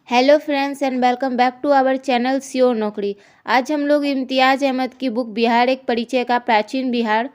Hello friends and welcome back to our channel sure Naukri. आज हम लोग इम्तियाज़ अहमद की बुक बिहार एक परिचय का प्राचीन बिहार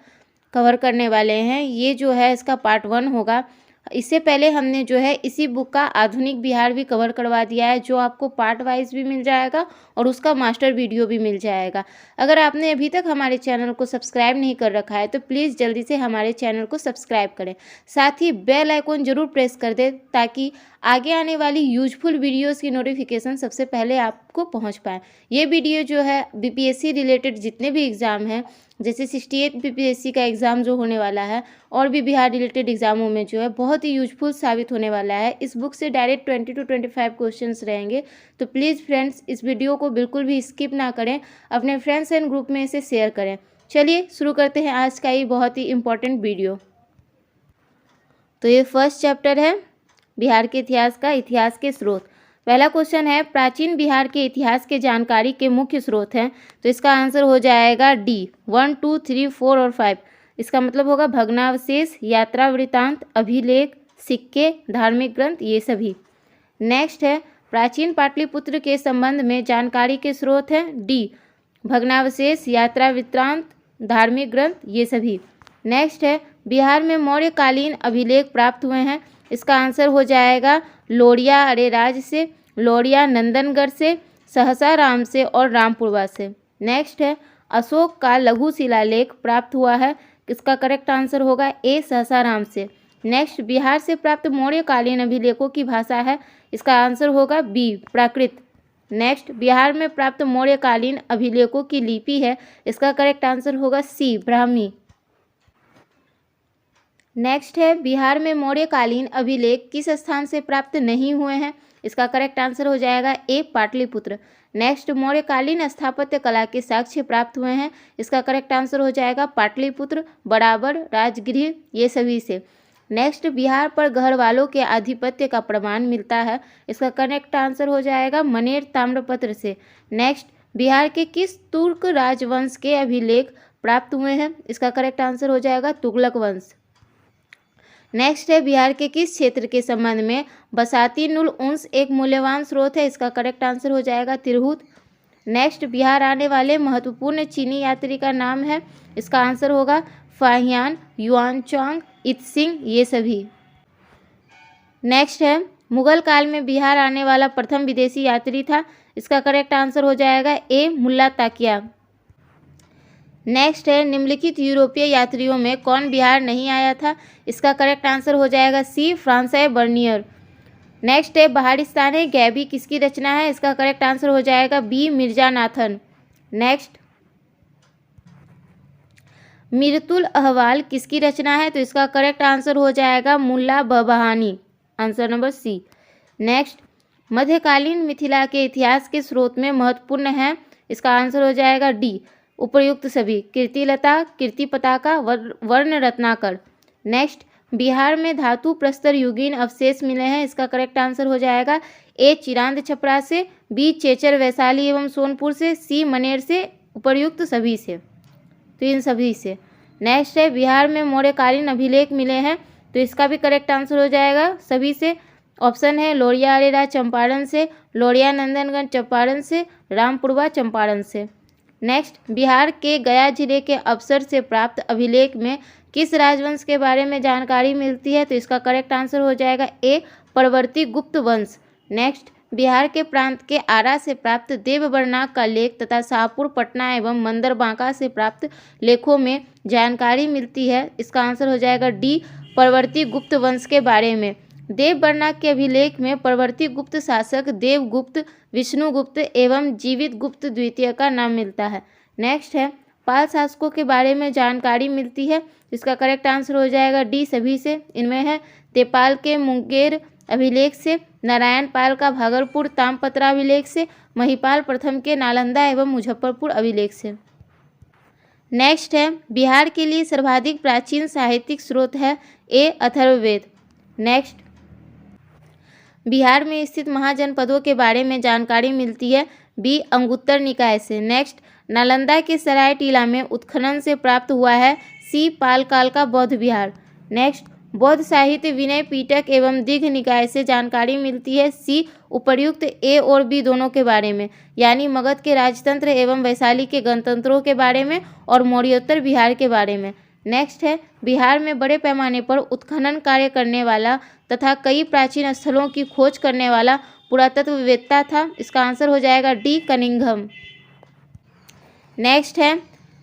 कवर करने वाले हैं। ये जो है इसका पार्ट 1 होगा। इससे पहले हमने जो है इसी बुक का आधुनिक बिहार भी कवर करवा दिया है, जो आपको पार्ट वाइज भी मिल जाएगा और उसका मास्टर वीडियो भी मिल जाएगा। अगर आपने अभी तक हमारे चैनल को सब्सक्राइब नहीं कर रखा है तो प्लीज़ जल्दी से हमारे चैनल को सब्सक्राइब करें, साथ ही बेल आइकन जरूर प्रेस कर दें ताकि आगे आने वाली यूजफुल वीडियोस की नोटिफिकेशन सबसे पहले आपको पहुंच पाए। ये वीडियो जो है बीपीएससी रिलेटेड जितने भी एग्ज़ाम हैं, जैसे 68 बीपीएससी का एग्ज़ाम जो होने वाला है और भी बिहार रिलेटेड एग्जामों में जो है बहुत ही यूजफुल साबित होने वाला है। इस बुक से डायरेक्ट 20 to 25 क्वेश्चंस रहेंगे। तो प्लीज़ फ्रेंड्स, इस वीडियो को बिल्कुल भी स्किप ना करें, अपने फ्रेंड्स एंड ग्रुप में इसे शेयर करें। चलिए शुरू करते हैं आज का ये बहुत ही इंपॉर्टेंट वीडियो। तो ये फर्स्ट चैप्टर है बिहार के इतिहास का, इतिहास के स्रोत। पहला क्वेश्चन है, प्राचीन बिहार के इतिहास के जानकारी के मुख्य स्रोत हैं। तो इसका आंसर हो जाएगा डी 1, 2, 3, 4 और 5। इसका मतलब होगा भग्नावशेष, यात्रा वृत्तांत, अभिलेख, सिक्के, धार्मिक ग्रंथ, ये सभी। नेक्स्ट है, प्राचीन पाटलिपुत्र के संबंध में जानकारी के स्रोत हैं। डी भग्नावशेष, यात्रा वृत्तांत, धार्मिक ग्रंथ, ये सभी। नेक्स्ट है, बिहार में मौर्यकालीन अभिलेख प्राप्त हुए हैं। इसका आंसर हो जाएगा लोरिया अरेराज से, लोरिया नंदनगढ़ से, सहसाराम से और रामपुरवा से। नेक्स्ट है, अशोक का लघु शिलालेख प्राप्त हुआ है। इसका करेक्ट आंसर होगा ए सहसाराम से। नेक्स्ट, बिहार से प्राप्त मौर्यकालीन अभिलेखों की भाषा है। इसका आंसर होगा बी प्राकृत। नेक्स्ट, बिहार में प्राप्त मौर्यकालीन अभिलेखों की लिपि है। इसका करेक्ट आंसर होगा सी ब्राह्मी। नेक्स्ट है, बिहार में मौर्यकालीन अभिलेख किस स्थान से प्राप्त नहीं हुए हैं। इसका करेक्ट आंसर हो जाएगा ए पाटलिपुत्र। नेक्स्ट, मौर्यकालीन स्थापत्य कला के साक्ष्य प्राप्त हुए हैं। इसका करेक्ट आंसर हो जाएगा पाटलिपुत्र, बराबर, राजगृह, ये सभी से। नेक्स्ट, बिहार पर गढ़वालों के आधिपत्य का प्रमाण मिलता है। इसका करेक्ट आंसर हो जाएगा मनेर ताम्रपत्र से। नेक्स्ट, बिहार के किस तुर्क राजवंश के अभिलेख प्राप्त हुए हैं। इसका करेक्ट आंसर हो जाएगा तुगलक वंश। नेक्स्ट है, बिहार के किस क्षेत्र के संबंध में बसाती नुल उन्स एक मूल्यवान स्रोत है। इसका करेक्ट आंसर हो जाएगा तिरहुत। नेक्स्ट, बिहार आने वाले महत्वपूर्ण चीनी यात्री का नाम है। इसका आंसर होगा फाहियान, युआनचांग, इत्सिंग, ये सभी। नेक्स्ट है, मुगल काल में बिहार आने वाला प्रथम विदेशी यात्री था। इसका करेक्ट आंसर हो जाएगा ए मुल्ला ताकिया। नेक्स्ट है, निम्नलिखित यूरोपीय यात्रियों में कौन बिहार नहीं आया था। इसका करेक्ट आंसर हो जाएगा सी फ्रांसाई बर्नियर। नेक्स्ट है, बहारिस्तान गैबी किसकी रचना है। इसका करेक्ट आंसर हो जाएगा बी मिर्जानाथन। नेक्स्ट, मिरतुल अहवाल किसकी रचना है। तो इसका करेक्ट आंसर हो जाएगा मुल्ला बबहानी, आंसर नंबर सी। नेक्स्ट, मध्यकालीन मिथिला के इतिहास के स्रोत में महत्वपूर्ण है। इसका आंसर हो जाएगा डी उपर्युक्त सभी, कीर्तिलता, कीर्ति पताका, वर्ण रत्नाकर। नेक्स्ट, बिहार में धातु प्रस्तर युगीन अवशेष मिले हैं। इसका करेक्ट आंसर हो जाएगा ए चिरांद छपरा से, बी चेचर वैशाली एवं सोनपुर से, सी मनेर से, उपर्युक्त सभी से, तो इन सभी से। नेक्स्ट है, बिहार में मौर्यकालीन अभिलेख मिले हैं। तो इसका भी करेक्ट आंसर हो जाएगा सभी से। ऑप्शन है लोरिया अरेरा चंपारण से, लोरिया नंदनगढ़ चंपारण से, रामपुरवा चंपारण से। नेक्स्ट, बिहार के गया जिले के अफसर से प्राप्त अभिलेख में किस राजवंश के बारे में जानकारी मिलती है। तो इसका करेक्ट आंसर हो जाएगा ए परवर्ती गुप्त वंश। नेक्स्ट, बिहार के प्रांत के आरा से प्राप्त देवबरनाक का लेख तथा शाहपुर, पटना एवं मंदरबांका से प्राप्त लेखों में जानकारी मिलती है। इसका आंसर हो जाएगा डी परवर्ती गुप्त वंश के बारे में। देवबरनाक के अभिलेख में परवर्ती गुप्त शासक देवगुप्त, विष्णुगुप्त एवं जीवित गुप्त द्वितीय का नाम मिलता है। नेक्स्ट है, पाल शासकों के बारे में जानकारी मिलती है। इसका करेक्ट आंसर हो जाएगा डी सभी से। इनमें है तेपाल के मुंगेर अभिलेख से, नारायण पाल का भागलपुर तामपत्रा अभिलेख से, महिपाल प्रथम के नालंदा एवं मुजफ्फरपुर अभिलेख से। नेक्स्ट है, बिहार के लिए सर्वाधिक प्राचीन साहित्यिक स्रोत है ए अथर्ववेद। नेक्स्ट, बिहार में स्थित महाजनपदों के बारे में जानकारी मिलती है बी अंगुत्तर निकाय से। नेक्स्ट, नालंदा के सराय टीला में उत्खनन से प्राप्त हुआ है सी पाल काल का बौद्ध विहार। नेक्स्ट, बौद्ध साहित्य विनय पिटक एवं दीघ निकाय से जानकारी मिलती है। सी उपर्युक्त ए और बी दोनों के बारे में, यानी मगध के राजतंत्र एवं वैशाली के गणतंत्रों के बारे में और मौर्योत्तर बिहार के बारे में। नेक्स्ट है, बिहार में बड़े पैमाने पर उत्खनन कार्य करने वाला तथा कई प्राचीन स्थलों की खोज करने वाला पुरातत्ववेत्ता था। इसका आंसर हो जाएगा डी कनिंघम। नेक्स्ट है,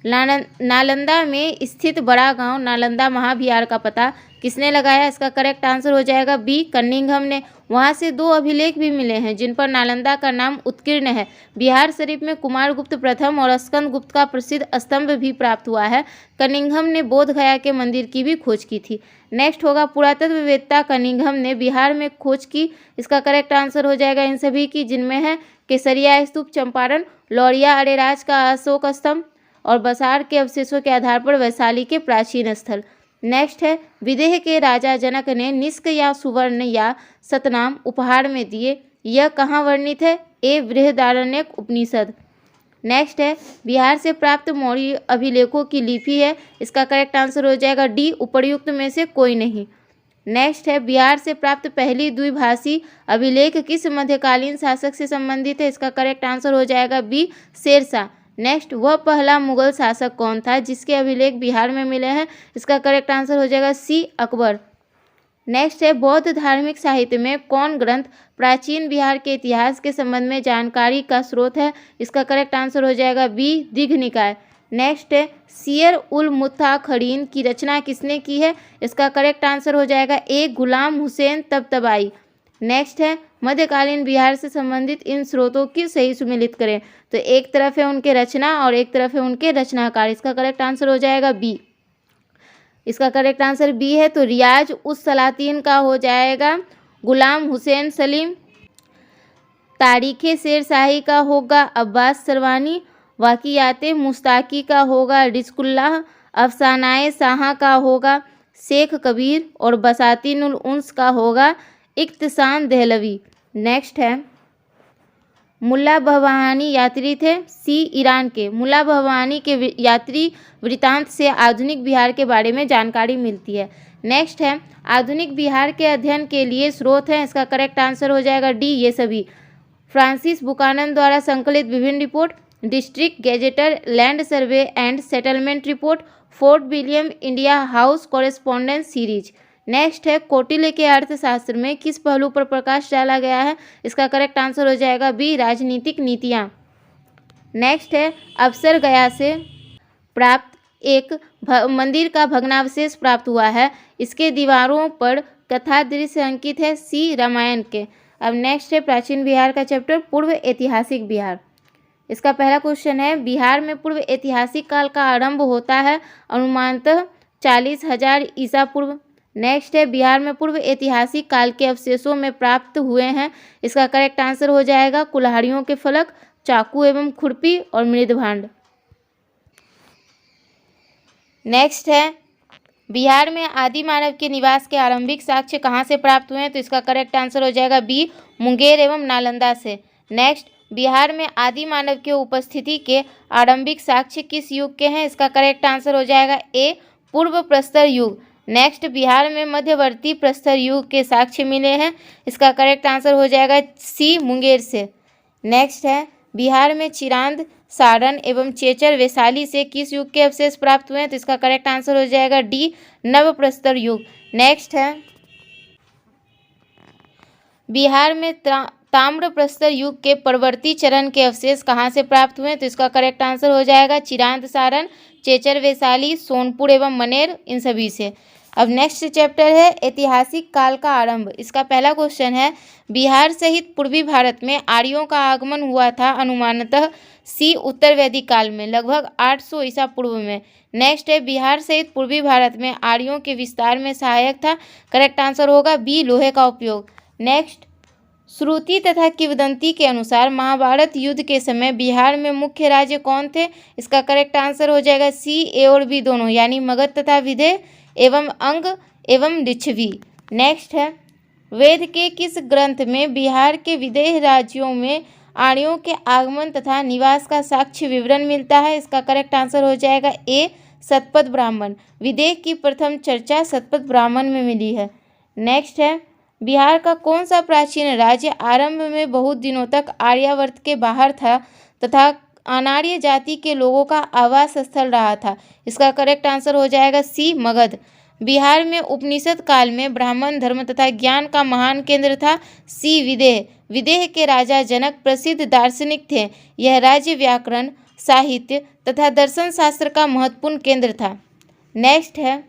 नालंदा में स्थित बड़ा गांव नालंदा महाविहार का पता किसने लगाया? इसका करेक्ट आंसर हो जाएगा बी कनिंघम ने। वहां से 2 अभिलेख भी मिले हैं जिन पर नालंदा का नाम उत्कीर्ण है। बिहार शरीफ में कुमारगुप्त प्रथम और स्कंदगुप्त का प्रसिद्ध स्तंभ भी प्राप्त हुआ है। कनिंघम ने बोध गया के मंदिर की भी खोज की थी। नेक्स्ट होगा, पुरातत्ववेत्ता कनिंघम ने बिहार में खोज की। इसका करेक्ट आंसर हो जाएगा इन सभी की, जिनमें है केसरिया स्तूप चंपारण, लौरिया अरेराज का अशोक स्तंभ और बसार के अवशेषों के आधार पर वैशाली के प्राचीन स्थल। नेक्स्ट है, विदेह के राजा जनक ने निष्क या सुवर्ण या सतनाम उपहार में दिए। यह कहाँ वर्णित है? ए बृहदारण्यक उपनिषद। नेक्स्ट है, बिहार से प्राप्त मौर्य अभिलेखों की लिपि है। इसका करेक्ट आंसर हो जाएगा डी उपर्युक्त में से कोई नहीं। नेक्स्ट है, बिहार से प्राप्त पहली द्विभाषी अभिलेख किस मध्यकालीन शासक से संबंधित है? इसका करेक्ट आंसर हो जाएगा बी शेरशाह। नेक्स्ट, वह पहला मुगल शासक कौन था जिसके अभिलेख बिहार में मिले हैं? इसका करेक्ट आंसर हो जाएगा सी अकबर। नेक्स्ट है, बौद्ध धार्मिक साहित्य में कौन ग्रंथ प्राचीन बिहार के इतिहास के संबंध में जानकारी का स्रोत है? इसका करेक्ट आंसर हो जाएगा बी दीघ निकाय। नेक्स्ट है, सियर उल मुताखरीन की रचना किसने की है? इसका करेक्ट आंसर हो जाएगा ए गुलाम हुसैन तबतबाई। नेक्स्ट है, मध्यकालीन बिहार से संबंधित इन स्रोतों की सही सुमेलित करें। तो एक तरफ है उनके रचना और एक तरफ है उनके रचनाकार। इसका करेक्ट आंसर हो जाएगा बी। इसका करेक्ट आंसर बी है। तो रियाज उस सलातीन का हो जाएगा गुलाम हुसैन सलीम, तारीखे शेरशाही का होगा अब्बास सरवानी, वाकियाते मुस्ताकी का होगा रिज़्कुल्लाह, अफसानाए शाह का होगा शेख कबीर और बसातीनुल उन्स का होगा इख्तिसाम देहलवी। नेक्स्ट है, मुल्ला भवानी यात्री थे। सी ईरान के। मुल्ला भवानी के यात्री वृत्तांत से आधुनिक बिहार के बारे में जानकारी मिलती है। नेक्स्ट है, आधुनिक बिहार के अध्ययन के लिए स्रोत हैं। इसका करेक्ट आंसर हो जाएगा डी ये सभी। फ्रांसिस बुकानन द्वारा संकलित विभिन्न report, district gazetteer, land survey and settlement report, Fort William India House correspondence series. Next है, कौटिल्य के अर्थशास्त्र में किस पहलू पर प्रकाश डाला गया है? इसका करेक्ट आंसर हो जाएगा बी राजनीतिक नीतियाँ। नेक्स्ट है, अवसर गया से प्राप्त एक मंदिर का भग्नावशेष प्राप्त हुआ है। इसके दीवारों पर कथा दृश्य अंकित है। सी रामायण के। अब नेक्स्ट है, प्राचीन बिहार का चैप्टर पूर्व ऐतिहासिक बिहार। इसका पहला क्वेश्चन है, बिहार में पूर्व ऐतिहासिक काल का आरंभ होता है अनुमानतः 40,000 ईसा पूर्व। नेक्स्ट है, बिहार में पूर्व ऐतिहासिक काल के अवशेषों में प्राप्त हुए हैं। इसका करेक्ट आंसर हो जाएगा कुल्हाड़ियों के फलक, चाकू एवं खुरपी और मृदभांड। नेक्स्ट है, बिहार में आदि मानव के निवास के आरंभिक साक्ष्य कहाँ से प्राप्त हुए हैं? तो इसका करेक्ट आंसर हो जाएगा बी मुंगेर एवं नालंदा से। नेक्स्ट, बिहार में आदि मानव के उपस्थिति के आरंभिक साक्ष्य किस युग के हैं? इसका करेक्ट आंसर हो जाएगा ए पूर्व प्रस्तर युग। नेक्स्ट, बिहार में मध्यवर्ती प्रस्तर युग के साक्ष्य मिले हैं। इसका करेक्ट आंसर हो जाएगा सी मुंगेर से। नेक्स्ट है, बिहार में चिरांद, सारण एवं चेचर वैशाली से किस युग के अवशेष प्राप्त हुए हैं? तो इसका करेक्ट आंसर हो जाएगा डी नव प्रस्तर युग। नेक्स्ट है, बिहार में ताम्र प्रस्तर युग के परवर्ती चरण के अवशेष कहाँ से प्राप्त हुए हैं? तो इसका करेक्ट आंसर हो जाएगा चिरांद, सारण, चेचर वैशाली, सोनपुर एवं मनेर, इन सभी से। अब नेक्स्ट चैप्टर है ऐतिहासिक काल का आरंभ। इसका पहला क्वेश्चन है, बिहार सहित पूर्वी भारत में आर्यों का आगमन हुआ था अनुमानतः सी उत्तर वैदिक काल में लगभग 800 ईसा पूर्व में। नेक्स्ट है, बिहार सहित पूर्वी भारत में आर्यों के विस्तार में सहायक था। करेक्ट आंसर होगा बी लोहे का उपयोग। नेक्स्ट, श्रुति तथा किंवदंती के अनुसार महाभारत युद्ध के समय बिहार में मुख्य राज्य कौन थे? इसका करेक्ट आंसर हो जाएगा सी ए और बी दोनों, यानी मगध तथा विदेह एवं अंग एवं लिच्छवी। नेक्स्ट है, वेद के किस ग्रंथ में बिहार के विदेह राज्यों में आर्यों के आगमन तथा निवास का साक्ष्य विवरण मिलता है? इसका करेक्ट आंसर हो जाएगा ए शतपथ ब्राह्मण। विदेह की प्रथम चर्चा शतपथ ब्राह्मण में मिली है। नेक्स्ट है, बिहार का कौन सा प्राचीन राज्य आरंभ में बहुत दिनों तक आर्यावर्त के बाहर था तथा अनार्य जाति के लोगों का आवास स्थल रहा था? इसका करेक्ट आंसर हो जाएगा सी, मगध। बिहार में उपनिषद काल में ब्राह्मण धर्म तथा ज्ञान का महान केंद्र था। सी, विदेह। विदेह के राजा जनक प्रसिद्ध दार्शनिक थे। यह राज्य व्याकरण, साहित्य तथा दर्शन शास्त्र का महत्वपूर्ण केंद्र था। नेक्स्ट है,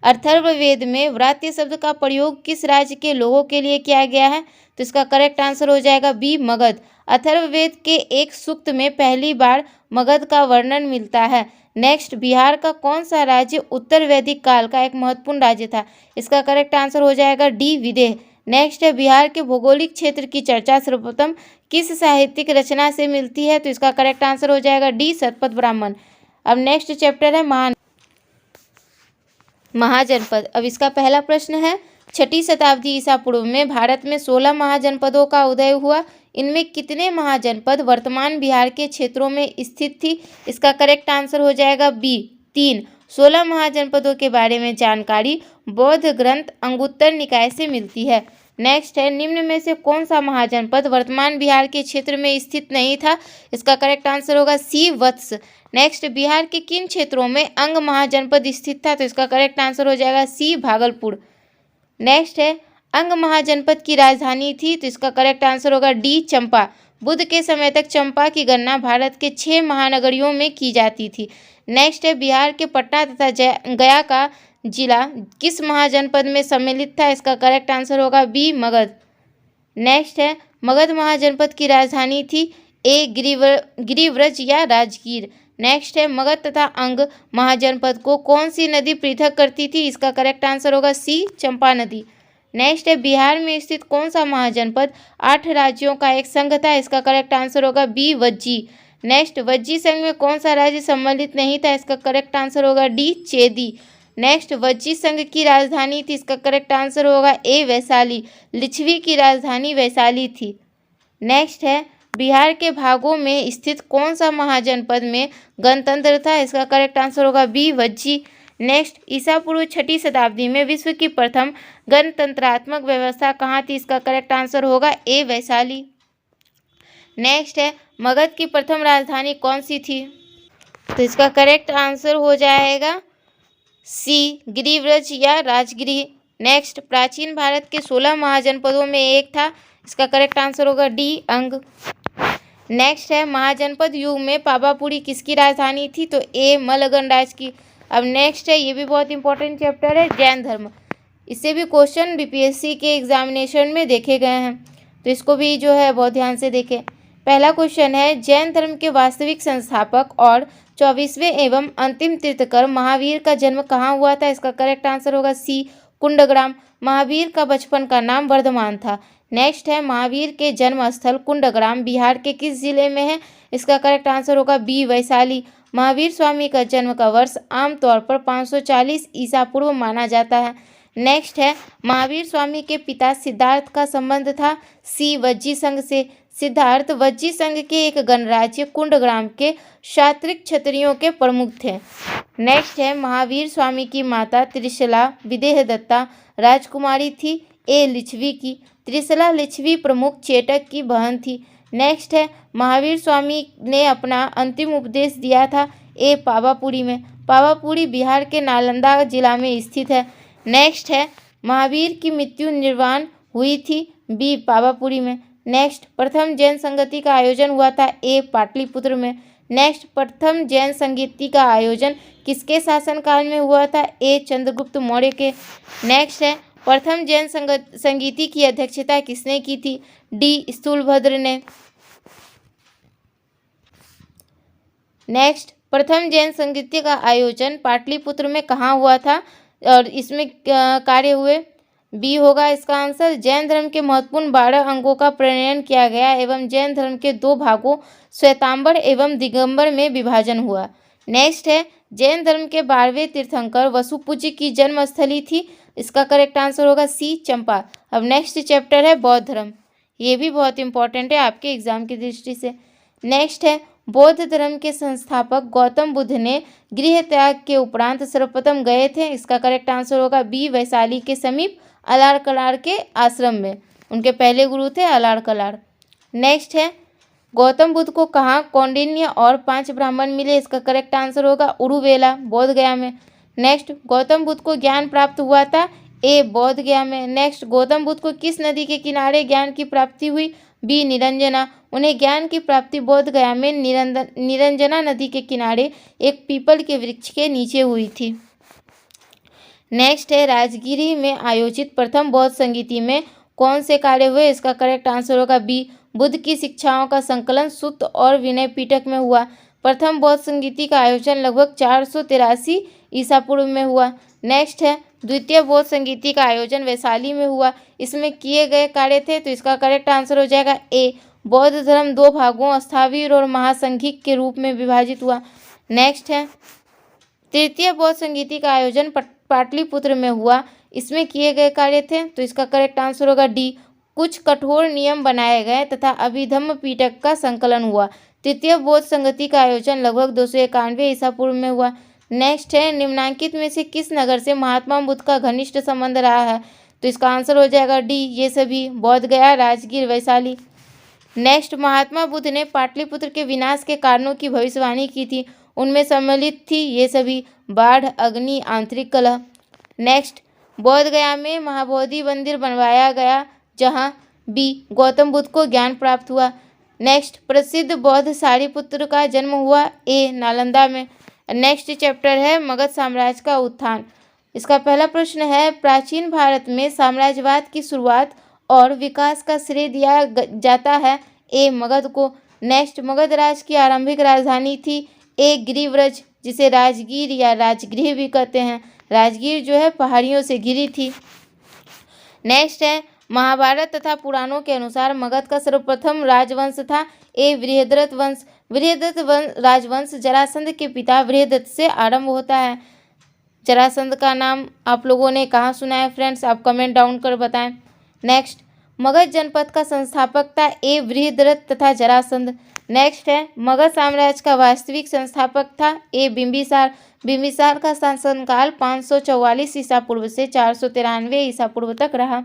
अथर्ववेद में व्रात्य शब्द का प्रयोग किस राज्य के लोगों के लिए किया गया है? तो इसका करेक्ट आंसर हो जाएगा बी, मगध। अथर्ववेद के एक सूक्त में पहली बार मगध का वर्णन मिलता है। नेक्स्ट, बिहार का कौन सा राज्य उत्तर वैदिक काल का एक महत्वपूर्ण राज्य था? इसका करेक्ट आंसर हो जाएगा डी, विदेह। नेक्स्ट है, बिहार के भौगोलिक क्षेत्र की चर्चा सर्वप्रथम किस साहित्यिक रचना से मिलती है? तो इसका करेक्ट आंसर हो जाएगा डी, शतपथ ब्राह्मण। अब नेक्स्ट चैप्टर है महाजनपद। अब इसका पहला प्रश्न है, 6ठी शताब्दी ईसा पूर्व में भारत में 16 महाजनपदों का उदय हुआ। इनमें कितने महाजनपद वर्तमान बिहार के क्षेत्रों में स्थित थी? इसका करेक्ट आंसर हो जाएगा बी, 3। 16 महाजनपदों के बारे में जानकारी बौद्ध ग्रंथ अंगुत्तर निकाय से मिलती है। नेक्स्ट है, निम्न में से कौन सा महाजनपद वर्तमान बिहार के क्षेत्र में स्थित नहीं था? इसका करेक्ट आंसर होगा सी, वत्स। नेक्स्ट, बिहार के किन क्षेत्रों में अंग महाजनपद स्थित था? तो इसका करेक्ट आंसर हो जाएगा सी, भागलपुर। नेक्स्ट है, अंग महाजनपद की राजधानी थी। तो इसका करेक्ट आंसर होगा डी, चंपा। बुद्ध के समय तक चंपा की गणना भारत के 6 महानगरियों में की जाती थी। नेक्स्ट है, बिहार के पटना तथा गया का जिला किस महाजनपद में सम्मिलित था? इसका करेक्ट आंसर होगा बी, मगध। नेक्स्ट है, मगध महाजनपद की राजधानी थी ए, गिरिव्रज या राजगीर। नेक्स्ट है, मगध तथा अंग महाजनपद को कौन सी नदी पृथक करती थी? इसका करेक्ट आंसर होगा सी, चंपा नदी। नेक्स्ट है, बिहार में स्थित कौन सा महाजनपद 8 राज्यों का एक संघ था? इसका करेक्ट आंसर होगा बी, वज्जी। नेक्स्ट, वज्जी संघ में कौन सा राज्य सम्मिलित नहीं था? इसका करेक्ट आंसर होगा डी, चेदी। नेक्स्ट, वज्जी संघ की राजधानी थी। इसका करेक्ट आंसर होगा ए, वैशाली। लिच्छवी की राजधानी वैशाली थी। नेक्स्ट है, बिहार के भागों में स्थित कौन सा महाजनपद में गणतंत्र था? इसका करेक्ट आंसर होगा बी, वज्जी। नेक्स्ट, ईसा पूर्व 6ठी शताब्दी में विश्व की प्रथम गणतंत्रात्मक व्यवस्था कहाँ थी? इसका करेक्ट आंसर होगा ए, वैशाली। नेक्स्ट है, मगध की प्रथम राजधानी कौन सी थी? तो इसका करेक्ट आंसर हो जाएगा सी, गिरिव्रज या राजगिरी। नेक्स्ट, प्राचीन भारत के 16 महाजनपदों में एक था। इसका करेक्ट आंसर होगा डी, अंग। नेक्स्ट है, महाजनपद युग में पावापुरी किसकी राजधानी थी? तो ए, मलगन राज की। अब नेक्स्ट है, ये भी बहुत इंपॉर्टेंट चैप्टर है, जैन धर्म। इससे भी क्वेश्चन बीपीएससी के एग्जामिनेशन में देखे गए हैं, तो इसको भी जो है बहुत ध्यान से देखें। पहला क्वेश्चन है, जैन धर्म के वास्तविक संस्थापक और 24वें एवं अंतिम तीर्थंकर महावीर का जन्म कहाँ हुआ था? इसका करेक्ट आंसर होगा सी, कुंडग्राम। महावीर का बचपन का नाम वर्धमान था। नेक्स्ट है, महावीर के जन्म स्थल कुंडग्राम बिहार के किस जिले में है? इसका करेक्ट आंसर होगा बी, वैशाली। महावीर स्वामी का जन्म का वर्ष आमतौर पर 540 ईसा पूर्व माना जाता है। नेक्स्ट है, महावीर स्वामी के पिता सिद्धार्थ का संबंध था सी, वज्जी संघ से। सिद्धार्थ वज्जी संघ के एक गणराज्य कुंडग्राम के क्षत्रिय क्षत्रियों के प्रमुख थे। नेक्स्ट है, महावीर स्वामी की माता त्रिशला विदेह दत्ता राजकुमारी थी ए, लिच्छवी की। त्रिशला लिच्छवी प्रमुख चेटक की बहन थी। नेक्स्ट है, महावीर स्वामी ने अपना अंतिम उपदेश दिया था ए, पावापुरी में। पावापुरी बिहार के नालंदा जिला में स्थित है। नेक्स्ट है, महावीर की मृत्यु निर्वाण हुई थी बी, पावापुरी में। नेक्स्ट, प्रथम जैन संगति का आयोजन हुआ था ए, पाटलिपुत्र में। नेक्स्ट, प्रथम जैन संगीति का आयोजन किसके शासनकाल में हुआ था ए, चंद्रगुप्त मौर्य के। नेक्स्ट है, प्रथम जैन संगीति की अध्यक्षता किसने की थी? डी, स्थूलभद्र ने। नेक्स्ट, प्रथम जैन संगीति का आयोजन पाटलिपुत्र में कहाँ हुआ था और इसमें कार्य हुए? बी होगा इसका आंसर। जैन धर्म के महत्वपूर्ण 12 अंगों का प्रणयन किया गया एवं जैन धर्म के 2 भागों श्वेतांबर एवं दिगंबर में विभाजन हुआ। नेक्स्ट है, जैन धर्म के 12वें तीर्थंकर वसुपूज्य की जन्मस्थली थी। इसका करेक्ट आंसर होगा सी, चंपा। अब नेक्स्ट चैप्टर है बौद्ध धर्म। ये भी बहुत इंपॉर्टेंट है आपके एग्जाम की दृष्टि से। नेक्स्ट है, बौद्ध धर्म के संस्थापक गौतम बुद्ध ने गृह त्याग के उपरांत सर्वप्रथम गए थे? इसका करेक्ट आंसर होगा बी, वैशाली के समीप अलार कलार के आश्रम में। उनके पहले गुरु थे अलार कलार। नेक्स्ट है, गौतम बुद्ध को कहाँ कौंडिन्य और 5 ब्राह्मण मिले? इसका करेक्ट आंसर होगा उरुवेला, बोध गया में। नेक्स्ट, गौतम बुद्ध को ज्ञान प्राप्त हुआ था? ए, बोध गया में। नेक्स्ट, गौतम बुद्ध को किस नदी के किनारे ज्ञान की प्राप्ति हुई? बी, निरंजना। उन्हें ज्ञान की प्राप्ति बोध गया में निरंजना नदी के किनारे एक पीपल के वृक्ष के नीचे हुई थी। नेक्स्ट है, राजगिरी में आयोजित प्रथम बौद्ध संगीति में कौन से कार्य हुए? इसका करेक्ट आंसर होगा बी, बुद्ध की शिक्षाओं का संकलन सुत्त और विनय पीटक में हुआ। प्रथम बौद्ध संगीति का आयोजन लगभग 483 ईसा पूर्व में हुआ। नेक्स्ट है, द्वितीय बौद्ध संगीति का आयोजन वैशाली में हुआ। इसमें किए गए कार्य थे, तो इसका करेक्ट आंसर हो जाएगा ए, बौद्ध धर्म 2 भागों स्थावीर और महासंघिक के रूप में विभाजित हुआ। नेक्स्ट है, तृतीय बौद्ध संगीति का आयोजन पाटलिपुत्र में हुआ। इसमें किए गए कार्य थे, तो इसका करेक्ट आंसर होगा डी, कुछ कठोर नियम बनाए गए तथा अभिधम्म पीटक का संकलन हुआ। तृतीय बौद्ध संगति का आयोजन लगभग 291 ईसा पूर्व में हुआ। नेक्स्ट है, निम्नांकित में से किस नगर से महात्मा बुद्ध का घनिष्ठ संबंध रहा है? तो इसका आंसर हो जाएगा डी, ये सभी, बोध गया, राजगीर, वैशाली। नेक्स्ट, महात्मा बुद्ध ने पाटलिपुत्र के विनाश के कारणों की भविष्यवाणी की थी। उनमें सम्मिलित थी ये सभी, बाढ़, अग्नि, आंतरिक कलह। नेक्स्ट, बोध गया में महाबोधि मंदिर बनवाया गया, जहाँ बी, गौतम बुद्ध को ज्ञान प्राप्त हुआ। नेक्स्ट, प्रसिद्ध बौद्ध सारिपुत्र का जन्म हुआ? ए, नालंदा में। नेक्स्ट चैप्टर है मगध साम्राज्य का उत्थान। इसका पहला प्रश्न है, प्राचीन भारत में साम्राज्यवाद की शुरुआत और विकास का श्रेय दिया जाता है? ए, मगध को। नेक्स्ट, मगध राज की आरंभिक राजधानी थी? ए, गिरिव्रज, जिसे राजगीर या राजगृह भी कहते हैं। राजगीर जो है पहाड़ियों से घिरी थी। नेक्स्ट है, महाभारत तथा पुराणों के अनुसार मगध का सर्वप्रथम राजवंश था? ए, बृहद्रथ वंश। बृहद्रथ राजवंश जरासंध के पिता बृहद्रथ से आरंभ होता है। जरासंध का नाम आप लोगों ने कहाँ सुना है फ्रेंड्स? आप कमेंट डाउन कर बताएं। नेक्स्ट, मगध जनपद का संस्थापक था? ए, बृहद्रथ तथा जरासंध। नेक्स्ट है, मगध साम्राज्य का वास्तविक संस्थापक था? ए, बिंबिसार। बिंबिसार का शासनकाल 544 ईसा पूर्व से 493 ईसा पूर्व तक रहा।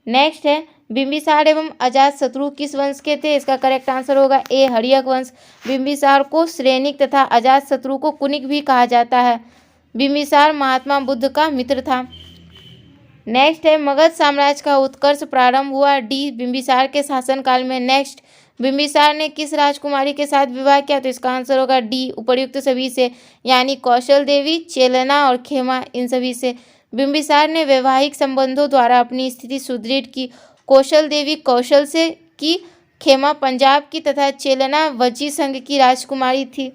नेक्स्ट है, बिंबिसार एवं अजातशत्रु किस वंश के थे? इसका करेक्ट आंसर होगा ए, हर्यक वंश। बिंबिसार को श्रेनिक तथा अजातशत्रु को कुनिक भी कहा जाता है। बिंबिसार महात्मा बुद्ध का मित्र था। नेक्स्ट है, मगध साम्राज्य का उत्कर्ष प्रारंभ हुआ? डी, बिंबिसार के शासनकाल में। नेक्स्ट, बिंबिसार ने किस राजकुमारी के साथ विवाह किया? तो इसका आंसर होगा डी, उपर्युक्त सभी से, यानी कौशल देवी, चेलना और खेमा, इन सभी से। बिंबिसार ने वैवाहिक संबंधों द्वारा अपनी स्थिति सुदृढ़ की। कौशल देवी कौशल से की, खेमा पंजाब की तथा चेलना वज्जी संघ की राजकुमारी थी।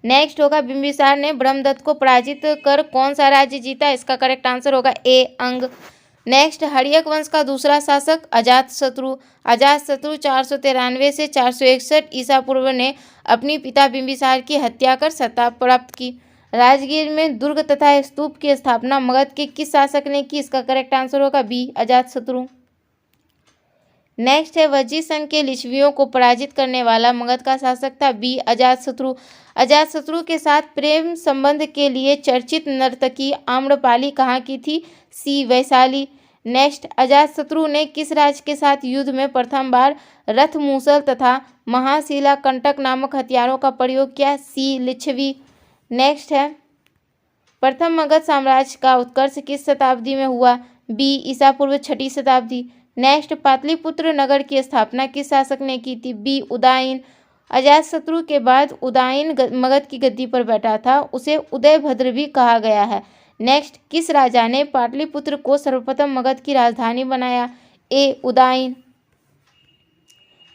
नेक्स्ट होगा, बिंबिसार ने ब्रह्मदत्त को पराजित कर कौन सा राज्य जीता? इसका करेक्ट आंसर होगा ए, अंग। नेक्स्ट, हर्यक वंश का दूसरा शासक अजातशत्रु। अजातशत्रु 493 से 461 ईसा पूर्व ने अपनी पिता बिंबिसार की हत्या कर सत्ता प्राप्त की। राजगीर में दुर्ग तथा स्तूप की स्थापना मगध के किस शासक ने की? इसका करेक्ट आंसर होगा बी, अजातशत्रु। नेक्स्ट है, वज्जी संघ के लिच्छवियों को पराजित करने वाला मगध का शासक था? बी, अजातशत्रु। अजातशत्रु के साथ प्रेम संबंध के लिए चर्चित नर्तकी आम्रपाली कहाँ की थी? सी, वैशाली। नेक्स्ट, अजातशत्रु ने किस राज्य के साथ युद्ध में प्रथम बार रथ, मूसल तथा महाशिला कंटक नामक हथियारों का प्रयोग किया? सी, लिच्छवी। नेक्स्ट है, प्रथम मगध साम्राज्य का उत्कर्ष किस शताब्दी में हुआ? बी, ईसा पूर्व 6वीं शताब्दी। नेक्स्ट, पाटलिपुत्र नगर की स्थापना किस शासक ने की थी? बी, उदयन। अजातशत्रु के बाद उदयन मगध की गद्दी पर बैठा था, उसे उदयभद्र भी कहा गया है। नेक्स्ट, किस राजा ने पाटलिपुत्र को सर्वप्रथम मगध की राजधानी बनाया? ए, उदयन।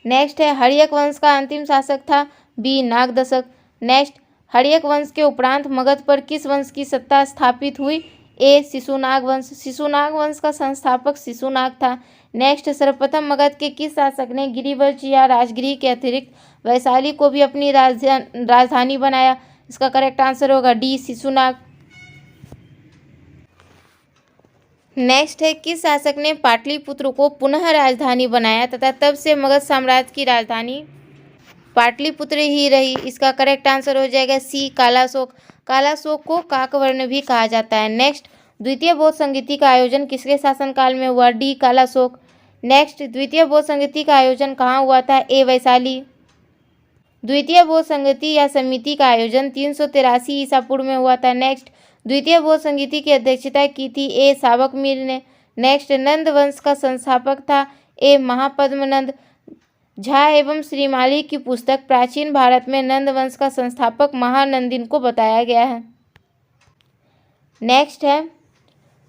नेक्स्ट है, हर्यक वंश का अंतिम शासक था? बी, नागदशक। नेक्स्ट, हर्यक वंश के उपरांत मगध पर किस वंश की सत्ता स्थापित हुई? ए, शिशुनाग वंश। शिशुनाग वंश का संस्थापक शिशुनाग था। नेक्स्ट, सर्वप्रथम मगध के किस शासक ने गिरिव्रज या राजगृह के अतिरिक्त वैशाली को भी अपनी राजधानी बनाया? इसका करेक्ट आंसर होगा डी, शिशुनाग। नेक्स्ट है, किस शासक ने पाटलिपुत्र को पुनः राजधानी बनाया तथा तब से मगध साम्राज्य की राजधानी पाटलिपुत्र ही रही। इसका करेक्ट आंसर हो जाएगा सी कालाशोक। कालाशोक को काकवर्ण भी कहा जाता है। नेक्स्ट, द्वितीय बौद्ध संगीति का आयोजन किसके शासनकाल में हुआ? डी कालाशोक। नेक्स्ट, द्वितीय बौद्ध संगीति का आयोजन कहाँ हुआ था? ए वैशाली। द्वितीय बौद्ध संगीति या समिति का आयोजन 383 ईसा पूर्व में हुआ था। नेक्स्ट, द्वितीय बौद्ध संगीति की अध्यक्षता की थी ए सावक मीर ने। नेक्स्ट, नंद वंश का संस्थापक था ए महापद्मनंद। झा एवं श्रीमाली की पुस्तक प्राचीन भारत में नंद वंश का संस्थापक महानंदिन को बताया गया है। नेक्स्ट है,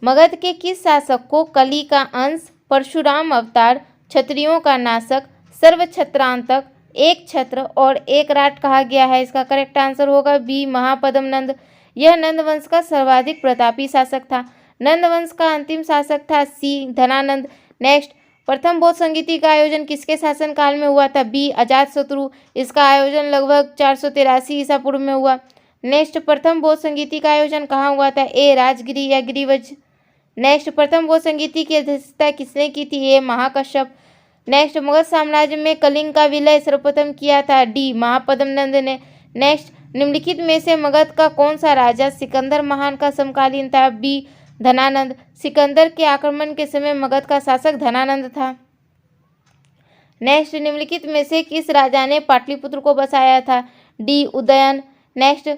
मगध के किस शासक को कली का अंश, परशुराम अवतार, क्षत्रियों का नाशक, सर्वक्षत्रांतक, एक छत्र और एक राट कहा गया है? इसका करेक्ट आंसर होगा बी महापद्मनंद। यह नंद वंश का सर्वाधिक प्रतापी शासक था। नंद वंश का अंतिम शासक था सी धनानंद। नेक्स्ट, प्रथम बौद्ध संगीति का आयोजन किसके शासनकाल में हुआ था? बी अजातशत्रु। इसका आयोजन लगभग 483 ईसा पूर्व में हुआ। नेक्स्ट, प्रथम बौद्ध संगीति का आयोजन कहाँ हुआ था? ए राजगिरी या गिरिवज। नेक्स्ट, प्रथम बौद्ध संगीति की अध्यक्षता किसने की थी? ए महाकश्यप। नेक्स्ट, मगध साम्राज्य में कलिंग का विलय सर्वप्रथम किया था? डी महापद्मनंद ने। नेक्स्ट, निम्नलिखित में से मगध का कौन सा राजा सिकंदर महान का समकालीन था? बी धनानंद। सिकंदर के आक्रमण के समय मगध का शासक धनानंद था। नेक्स्ट, निम्नलिखित में से किस राजा ने पाटलिपुत्र को बसाया था? डी उदयन। नेक्स्ट,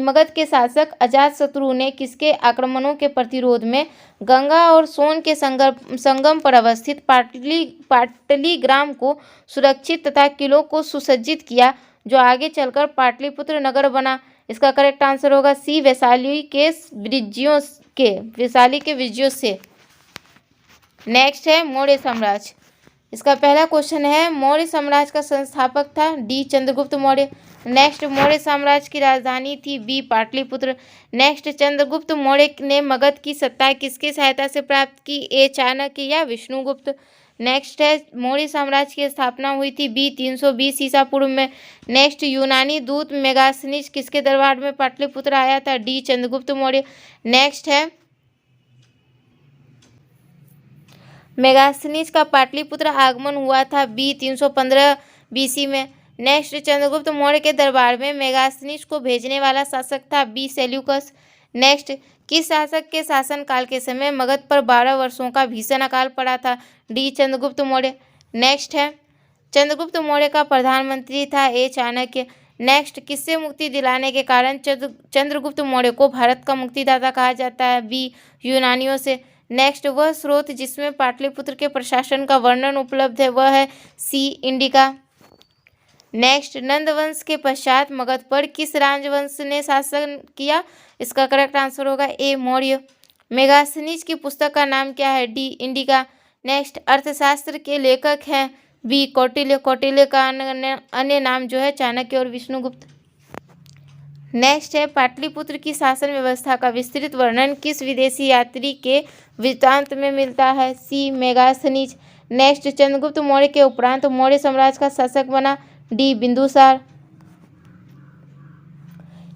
मगध के शासक अजातशत्रु ने किसके आक्रमणों के प्रतिरोध में गंगा और सोन के संगम पर अवस्थित पाटलिग्राम को सुरक्षित तथा किलों को सुसज्जित किया, जो आगे चलकर पाटलिपुत्र नगर बना? इसका करेक्ट आंसर होगा सी वैशाली के विजयों से। नेक्स्ट है मौर्य साम्राज्य। इसका पहला क्वेश्चन है, मौर्य साम्राज्य का संस्थापक था? डी चंद्रगुप्त मौर्य। नेक्स्ट, मौर्य साम्राज्य की राजधानी थी? बी पाटलिपुत्र। नेक्स्ट, चंद्रगुप्त मौर्य ने मगध की सत्ता किसकी सहायता से प्राप्त की? ए चाणक्य या विष्णुगुप्त। नेक्स्ट है, मौर्य साम्राज्य की स्थापना हुई थी? बी 320 ईसा पूर्व में। नेक्स्ट, यूनानी दूत मेगास्थनीज किसके दरबार में पाटलिपुत्र आया था? डी चंद्रगुप्त मौर्य। नेक्स्ट है, मेगास्थनीज का पाटलिपुत्र आगमन हुआ था? बी 315 बीसी में। नेक्स्ट, चंद्रगुप्त मौर्य के दरबार में मेगास्थनीज को भेजने वाला शासक था? B Seleucus. नेक्स्ट, किस शासक के शासनकाल के समय मगध पर 12 वर्षों का भीषण अकाल पड़ा था? डी चंद्रगुप्त मौर्य। नेक्स्ट है, चंद्रगुप्त मौर्य का प्रधानमंत्री था? ए चाणक्य। नेक्स्ट, किससे मुक्ति दिलाने के कारण चंद्रगुप्त मौर्य को भारत का मुक्तिदाता कहा जाता है? बी यूनानियों से। नेक्स्ट, वह स्रोत जिसमें पाटलिपुत्र के प्रशासन का वर्णन उपलब्ध है वह है सी इंडिका। नेक्स्ट, नंद वंश के पश्चात मगध पर किस राजवंश ने शासन किया? इसका करेक्ट आंसर होगा ए मौर्य। मेगास्थनीज की पुस्तक का नाम क्या है? D indica. नेक्स्ट, अर्थशास्त्र के लेखक हैं? बी कौटिल्य। कौटिल्य का अन्य नाम जो है चाणक्य और विष्णुगुप्त। नेक्स्ट है, पाटलिपुत्र की शासन व्यवस्था का विस्तृत वर्णन किस विदेशी यात्री के वृत्तांत में मिलता है? सी मेगास्थनीज। नेक्स्ट, चंद्रगुप्त मौर्य के उपरांत मौर्य साम्राज्य का शासक बना? डी बिंदुसार।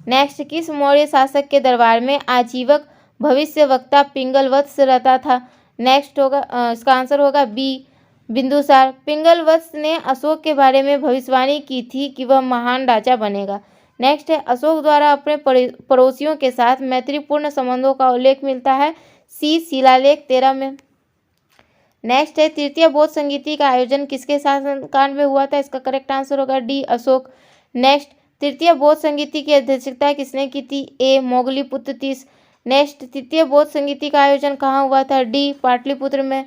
नेक्स्ट, किस मौर्य शासक के दरबार में आजीवक भविष्यवक्ता पिंगलवत्स रहता था? नेक्स्ट होगा इसका आंसर होगा बी बिंदुसार। पिंगलवत्स ने अशोक के बारे में भविष्यवाणी की थी कि वह महान राजा बनेगा। नेक्स्ट है, अशोक द्वारा अपने पड़ोसियों के साथ मैत्रीपूर्ण संबंधों का उल्लेख मिलता है? सी शिलालेख 13 में। नेक्स्ट है, तृतीय बौद्ध संगीति का आयोजन किसके शासनकाल में हुआ था? इसका करेक्ट आंसर होगा डी अशोक। नेक्स्ट, तृतीय बौद्ध संगीति की अध्यक्षता किसने की थी? ए मोगलीपुत्र तीस। नेक्स्ट, तृतीय बौद्ध संगीति का आयोजन कहाँ हुआ था? डी पाटलिपुत्र में।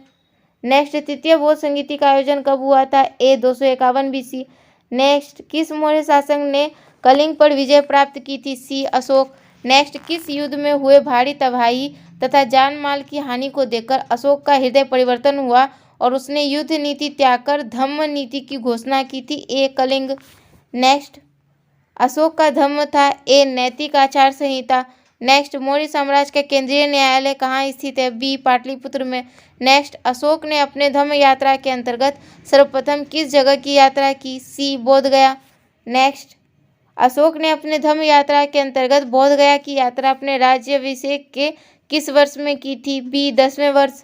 नेक्स्ट, तृतीय बौद्ध संगीति का आयोजन कब हुआ था? ए 251 बीसी। नेक्स्ट, किस मौर्य शासक ने कलिंग पर विजय प्राप्त की थी? सी अशोक। नेक्स्ट, किस युद्ध में हुए भारी तबाही तथा जान माल की हानि को देखकर अशोक का हृदय परिवर्तन हुआ और उसने युद्ध नीति त्याग कर धम्म नीति की घोषणा की थी? ए कलिंग। नेक्स्ट, अशोक का धम्म था? ए नैतिक आचार संहिता। नेक्स्ट, मौर्य साम्राज्य का केंद्रीय न्यायालय कहाँ स्थित है? बी पाटलिपुत्र में। नेक्स्ट, अशोक ने अपने धम्म यात्रा के अंतर्गत सर्वप्रथम किस जगह की यात्रा की? सी बोधगया। नेक्स्ट, अशोक ने अपने धम्म यात्रा के अंतर्गत बोधगया की यात्रा अपने राज्याभिषेक के किस वर्ष में की थी? बी 10वें वर्ष।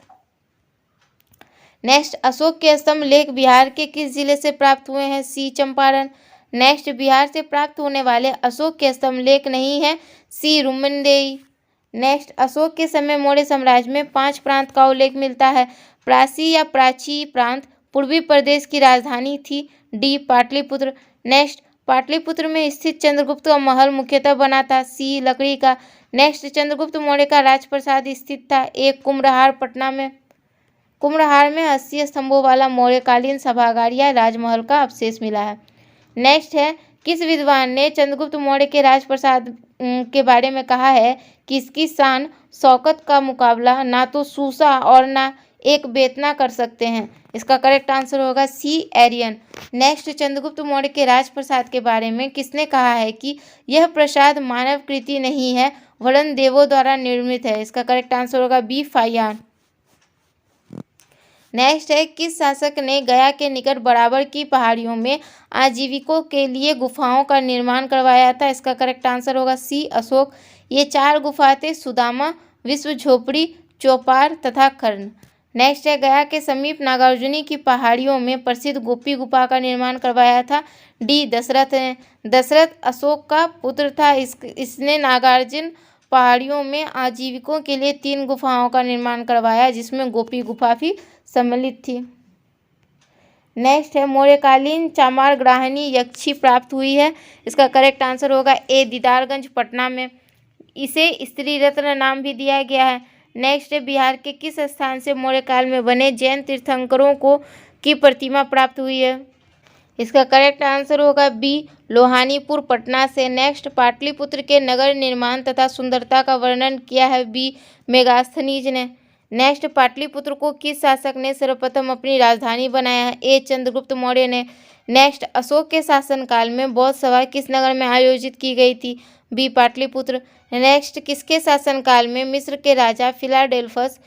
नेक्स्ट, अशोक के स्तंभ लेख बिहार के किस जिले से प्राप्त हुए हैं? सी चंपारण। नेक्स्ट, बिहार से प्राप्त होने वाले अशोक के स्तंभ लेख नहीं है? सी रुमनदेई। नेक्स्ट, अशोक के समय मौर्य साम्राज्य में 5 प्रांत का उल्लेख मिलता है। प्राची या प्राची प्रांत पूर्वी प्रदेश की राजधानी थी। डी पाटलिपुत्र। नेक्स्ट, पाटलिपुत्र में स्थित चंद्रगुप्त का महल मुख्यतः बना था। सी लकड़ी का। नेक्स्ट, चंद्रगुप्त मौर्य का राजप्रासाद स्थित था। ए कुम्हरार पटना में। कुम्हरार में 80 स्तंभों वाला मौर्यकालीन सभागार या राजमहल का अवशेष मिला है। नेक्स्ट है, किस विद्वान ने चंद्रगुप्त मौर्य के राजप्रासाद के बारे में कहा है कि इसकी शान शौकत का मुकाबला ना तो सूसा और ना एक बेतना कर सकते हैं? इसका करेक्ट आंसर होगा सी एरियन। नेक्स्ट, चंद्रगुप्त मौर्य के राजप्रासाद के बारे में किसने कहा है कि यह प्रासाद मानव कृति नहीं है वरन देवों द्वारा निर्मित है? इसका करेक्ट आंसर होगा बी फायान। नेक्स्ट है, किस शासक ने गया के निकट बराबर की पहाड़ियों में आजीविकों के लिए गुफाओं का निर्माण करवाया था? इसका करेक्ट आंसर होगा सी अशोक। ये 4 गुफाएं थे, सुदामा, विश्व झोपड़ी, चौपार तथा कर्ण। नेक्स्ट है, गया के समीप नागार्जुनी की पहाड़ियों में प्रसिद्ध गोपी गुफा का निर्माण करवाया था। डी दशरथ ने। दशरथ अशोक का पुत्र था। इसने नागार्जुन पहाड़ियों में आजीविकों के लिए 3 गुफाओं का निर्माण करवाया जिसमें गोपी गुफा भी सम्मिलित थी। नेक्स्ट है, मौर्यकालीन चामार ग्राहनी यक्षी प्राप्त हुई है। इसका करेक्ट आंसर होगा ए दीदारगंज पटना में। इसे स्त्री रत्न नाम भी दिया गया है। नेक्स्ट है, बिहार के किस स्थान से मौर्यकाल में बने जैन तीर्थंकरों की प्रतिमा प्राप्त हुई है? इसका करेक्ट आंसर होगा बी लोहानीपुर पटना से। नेक्स्ट, पाटलिपुत्र के नगर निर्माण तथा सुंदरता का वर्णन किया है। बी मेगास्थनीज ने। नेक्स्ट, पाटलिपुत्र को किस शासक ने सर्वप्रथम अपनी राजधानी बनाया है? ए चंद्रगुप्त मौर्य ने। नेक्स्ट, अशोक के शासनकाल में बौद्ध सभा किस नगर में आयोजित की गई थी? बी पाटलिपुत्र। नेक्स्ट, किसके शासनकाल में मिस्र के राजा फिलाडेल्फस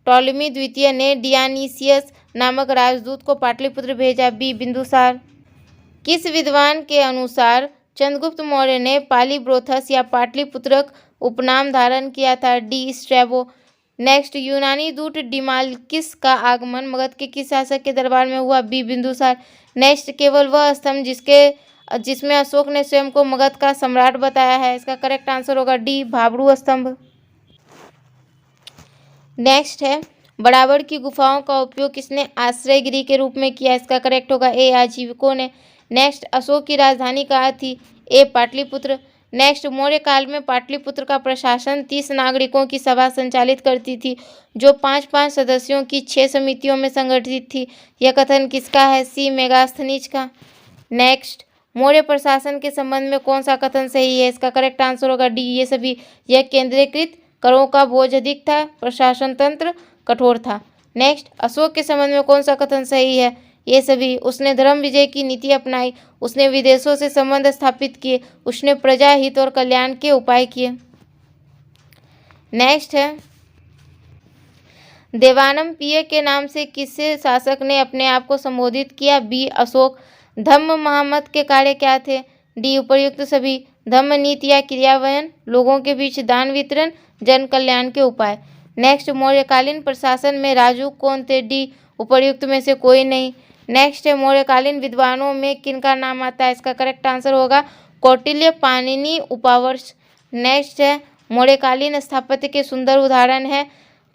टॉलेमी द्वितीय ने डियानीसियस नामक राजदूत को पाटलिपुत्र भेजा? बी बिंदुसार। किस विद्वान के अनुसार चंद्रगुप्त मौर्य ने पालीब्रोथस या पाटलिपुत्रक उपनाम धारण किया था? D Strabo. नेक्स्ट, यूनानी दूत डिमाल्किस का आगमन मगध के किस शासक के दरबार में हुआ? बी बिंदुसार। नेक्स्ट, केवल वह स्तंभ जिसमें अशोक ने स्वयं को मगध का सम्राट बताया है? इसका करेक्ट आंसर होगा डी भाबरू स्तंभ। नेक्स्ट है, बराबर की गुफाओं का उपयोग किसने आश्रय गृह के रूप में किया? इसका करेक्ट होगा ए आजीविकों ने। नेक्स्ट, अशोक की राजधानी कहाँ थी? ए पाटलिपुत्र। नेक्स्ट, मौर्य काल में पाटलिपुत्र का प्रशासन 30 नागरिकों की सभा संचालित करती थी जो 5-5 सदस्यों की 6 समितियों में संगठित थी। यह कथन किसका है? सी मेगास्थनीज का। नेक्स्ट, मौर्य प्रशासन के संबंध में कौन सा कथन सही है? इसका करेक्ट आंसर होगा डी ये सभी। यह केंद्रीकृत करों का बोझ अधिक था, प्रशासन तंत्र कठोर था। नेक्स्ट, अशोक के संबंध में कौन सा कथन सही है? ये सभी। उसने धर्म विजय की नीति अपनाई, उसने विदेशों से संबंध स्थापित किए, उसने प्रजा हित और कल्याण के उपाय किए। नेक्स्ट है, देवानमपिय के नाम से किस शासक ने अपने आप को संबोधित किया? बी अशोक। धम्म महामत के कार्य क्या थे? डी उपर्युक्त सभी। धम्म नीति या क्रियान्वयन, लोगों के बीच दान वितरण, जन कल्याण के उपाय। नेक्स्ट, मौर्यकालीन प्रशासन में राजू कौन थे? डी उपर्युक्त में से कोई नहीं। नेक्स्ट है, मौर्यकालीन विद्वानों में किनका नाम आता है? इसका करेक्ट आंसर होगा कौटिल्य, पाणिनि, उपावर्ष। नेक्स्ट है, मौर्यकालीन स्थापत्य के सुंदर उदाहरण है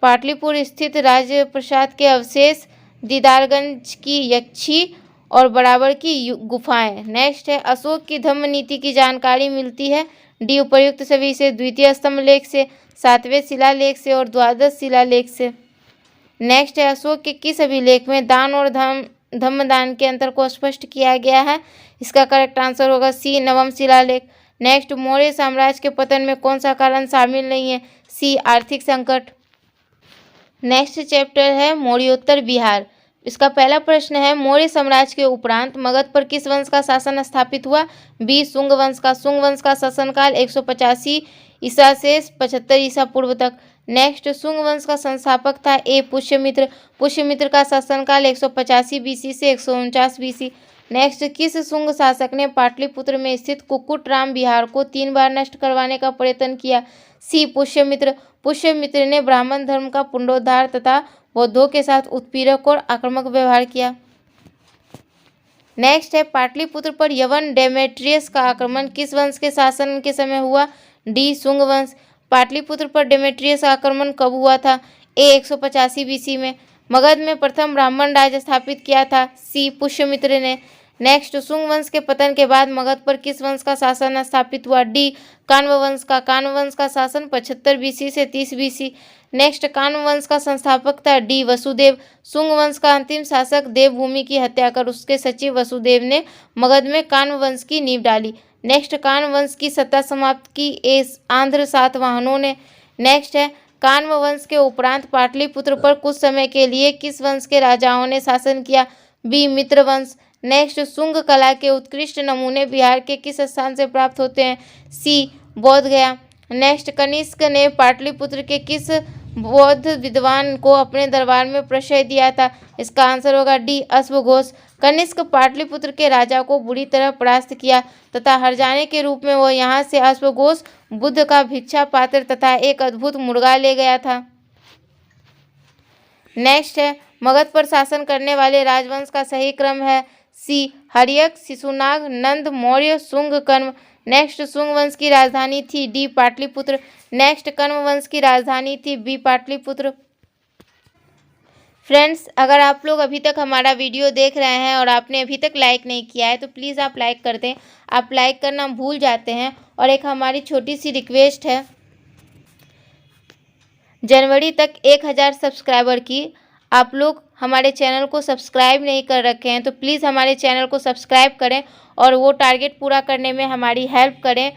पाटलिपुत्र स्थित राजप्रासाद के अवशेष, दीदारगंज की यक्षी और बराबर की गुफाएं। नेक्स्ट है, अशोक की धम्म नीति की जानकारी मिलती है। डी उपर्युक्त सभी से, द्वितीय स्तंभ लेख से, 7वें शिलालेख से और 12 शिलालेख से। नेक्स्ट है, अशोक के किस अभिलेख में दान और धम्मदान के अंतर को स्पष्ट किया गया है? इसका करेक्ट आंसर होगा सी नवम शिलालेख। नेक्स्ट, मौर्य साम्राज्य के पतन में कौन सा कारण शामिल नहीं है? सी आर्थिक संकट। नेक्स्ट चैप्टर है मौर्योत्तर बिहार। इसका पहला प्रश्न है, मौर्य साम्राज्य के उपरांत मगध पर किस वंश का शासन स्थापित हुआ? बी शुंग वंश का। शुंग वंश का शासनकाल 185 ईसा से 75 ईसा पूर्व तक। नेक्स्ट, शुंग वंश का संस्थापक था ए पुष्यमित्र। पुष्यमित्र का शासनकाल 185 बीसी से 149 बीसी। नेक्स्ट, किस शुंग शासक ने पाटलिपुत्र में स्थित कुक्कुटराम विहार को 3 बार नष्ट करवाने का प्रयत्न किया? सी. पुष्यमित्र। पुष्यमित्र ने ब्राह्मण धर्म का पुनरुद्धार तथा बौद्धों के साथ उत्पीड़क और आक्रामक व्यवहार किया। नेक्स्ट है, पाटलिपुत्र पर यवन डेमेट्रियस का आक्रमण किस वंश के शासन के समय हुआ? डी. शुंग वंश। पाटलिपुत्र पर डेमेट्रियस का आक्रमण कब हुआ था? ए. 185 BC में। मगध में प्रथम ब्राह्मण राज्य स्थापित किया था? सी. पुष्यमित्र ने। नेक्स्ट, शुंग वंश के पतन के बाद मगध पर किस वंश का शासन स्थापित हुआ? डी. कान्व वंश का। कान्व वंश का शासन 75 BC से 30 BC। नेक्स्ट, कान्व वंश का संस्थापक था? डी. वसुदेव। शुंग वंश का अंतिम शासक देवभूमि की हत्या कर उसके सचिव वसुदेव ने मगध में कान्व वंश की नींव डाली। नेक्स्ट, कान्व वंश की सत्ता समाप्त की आंध्र सातवाहनों ने। नेक्स्ट है, कान्व वंश के उपरांत पाटलिपुत्र पर कुछ समय के लिए किस वंश के राजाओं ने शासन किया? बी. मित्र वंश। नेक्स्ट, शुंग कला के उत्कृष्ट नमूने बिहार के किस स्थान से प्राप्त होते हैं? सी. बोध गया। नेक्स्ट, कनिष्क ने पाटलिपुत्र के किस बौद्ध विद्वान को अपने दरबार में प्रश्रय दिया था? इसका आंसर होगा डी. अश्वघोष। कनिष्क पाटलिपुत्र के राजा को बुरी तरह परास्त किया तथा हर्जाने के रूप में वो यहाँ से अश्वघोष बुद्ध का भिक्षा पात्र तथा एक अद्भुत मुर्गा ले गया था। नेक्स्ट है, मगध पर शासन करने वाले राजवंश का सही क्रम है? सी. हर्यक, शिशुनाग, नंद, मौर्य, शुंग, कण्व। नेक्स्ट, शुंग वंश की राजधानी थी? डी. पाटलिपुत्र। नेक्स्ट, कण्व वंश की राजधानी थी? बी. पाटलिपुत्र। फ्रेंड्स, अगर आप लोग अभी तक हमारा वीडियो देख रहे हैं और आपने अभी तक लाइक नहीं किया है तो प्लीज़ आप लाइक कर दें। आप लाइक करना भूल जाते हैं। और एक हमारी छोटी सी रिक्वेस्ट है, जनवरी तक 1000 सब्सक्राइबर की। आप लोग हमारे चैनल को सब्सक्राइब नहीं कर रखे हैं तो प्लीज़ हमारे चैनल को सब्सक्राइब करें और वो टारगेट पूरा करने में हमारी हेल्प करें।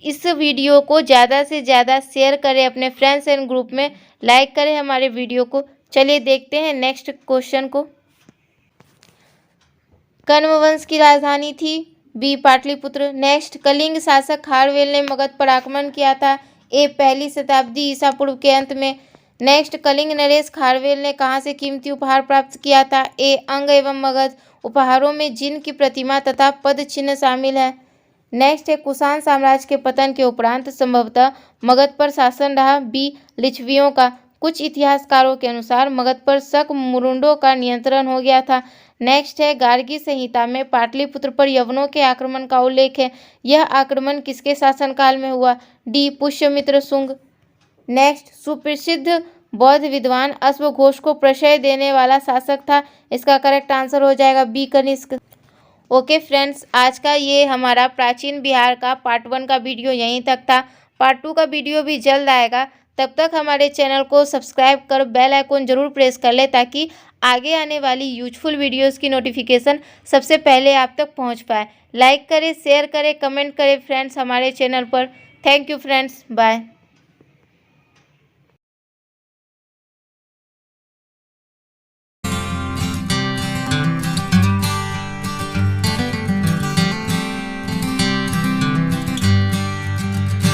इस वीडियो को ज़्यादा से ज़्यादा शेयर करें अपने फ्रेंड्स एंड ग्रुप में, लाइक करें हमारे वीडियो को। चलिए देखते हैं नेक्स्ट क्वेश्चन को। कण्व वंश की राजधानी थी? बी. पाटलिपुत्र। नेक्स्ट, कलिंग शासक खारवेल ने मगध पर आक्रमण किया था? ए. 1ली शताब्दी ईसा पूर्व के अंत में। नेक्स्ट, कलिंग नरेश खारवेल ने कहाँ से कीमती उपहार प्राप्त किया था? ए. अंग एवं मगध। उपहारों में जिन की प्रतिमा तथा पद चिन्ह शामिल है। नेक्स्ट है, कुषाण साम्राज्य के पतन के उपरांत संभवतः मगध पर शासन रहा? बी. लिच्छवियों का। कुछ इतिहासकारों के अनुसार मगध पर शक मुरुंडों का नियंत्रण हो गया था। नेक्स्ट है, गार्गी संहिता में पाटलिपुत्र पर यवनों के आक्रमण का उल्लेख है। यह आक्रमण किसके शासनकाल में हुआ? डी. पुष्यमित्र शुंग। नेक्स्ट, सुप्रसिद्ध बौद्ध विद्वान अश्वघोष को प्रश्रय देने वाला शासक था? इसका करेक्ट आंसर हो जाएगा बी. कनिष्क। ओके फ्रेंड्स, आज का ये हमारा प्राचीन बिहार का पार्ट 1 का वीडियो यहीं तक था। पार्ट 2 का वीडियो भी जल्द आएगा। तब तक हमारे चैनल को सब्सक्राइब कर बेल आइकन जरूर प्रेस कर ले ताकि आगे आने वाली यूजफुल वीडियोस की नोटिफिकेशन सबसे पहले आप तक पहुंच पाए। लाइक करें, शेयर करें, कमेंट करें फ्रेंड्स हमारे चैनल पर। Thank you friends, bye.